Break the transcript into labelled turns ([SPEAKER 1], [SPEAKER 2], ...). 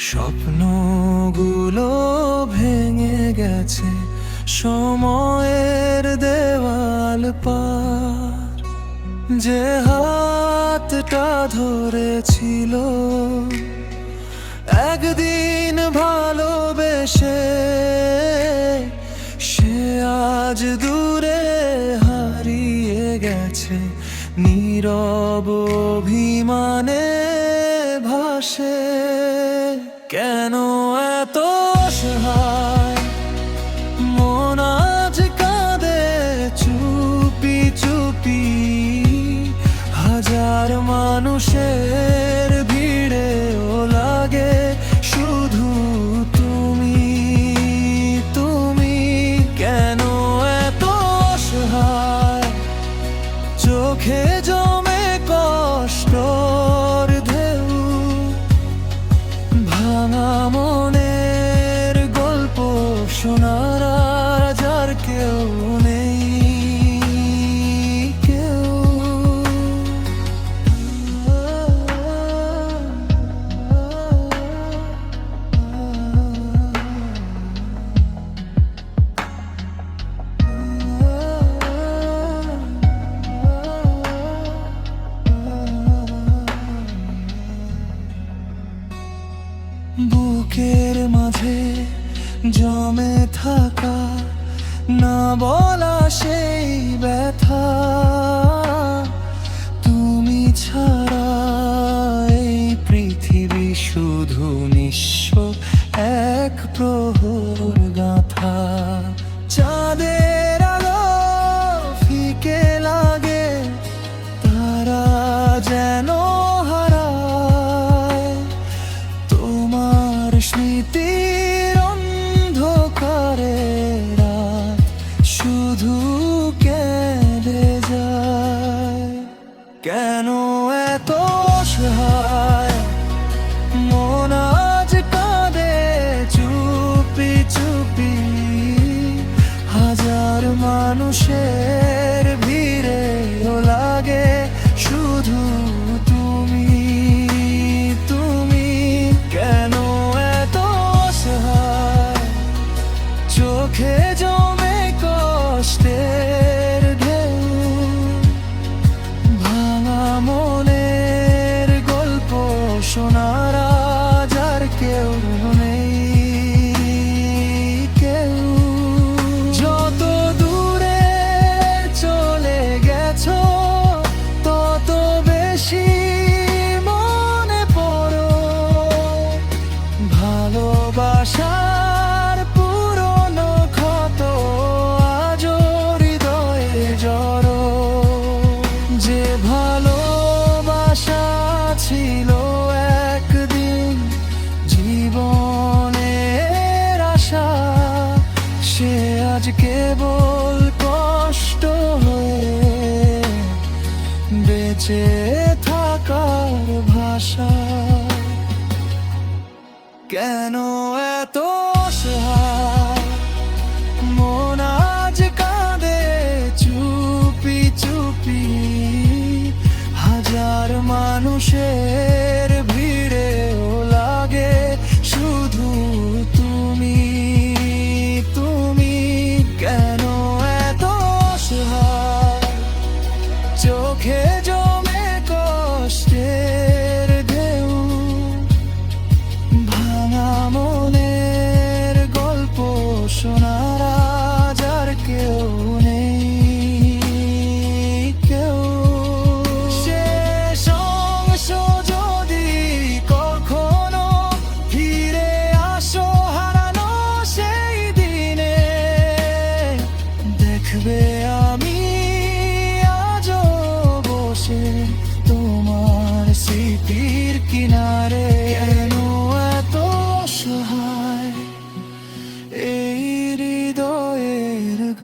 [SPEAKER 1] স্বপ্নগুলো ভেঙে গেছে সময়ের দেওয়াল পার। যে হাতটা ধরেছিল একদিন ভালোবেসে, সে আজ দূরে হারিয়ে গেছে। নীরব অভিমানে ভাসে। কেন এত অসহায় মন আজ কাঁদে চুপি চুপি। হাজার মানুষের ভিড়েও লাগে শুধু তুমি তুমি। কেন এত অসহায় চোখে জমে কষ্টর ঢেউ। ভাঙা মনের গল্প শোনার আজ আর কেউ নেই, কেউ। বুকের মাঝে জমে থাকা না বলা সেই ব্যথা। তুমি ছাড়া এই পৃথিবী শুধু নিঃস্ব এক প্রহর গাথা। চাঁদের আলো ফিকে লাগে, তারা যেন হারায়। তোমার স্মৃতির অন্ধকারে রাত শুধু কেঁদে যায়। কেন এত অসহায় মন আজ কাঁদে চুপি চুপি। হাজার মানুষের ভিড়েও লাগে শুধু তুমি তুমি। কেন এত অসহায় চোখে জমে কষ্টের ঢেউ। ভাঙা মনের গল্প শোনার আজ আর কেউ নেই, কেউ। যত দূরে চলে গেছো তত বেশি মনে পড়ো। ভালোবাসার পুরনো ক্ষত আজও হৃদয়ে জড়ো। যে ভালোবাসা ছিল একদিন জীবনের আশা, সে আজ কেবল কষ্ট হয়ে বেঁচে থাকার ভাষা। কেন এত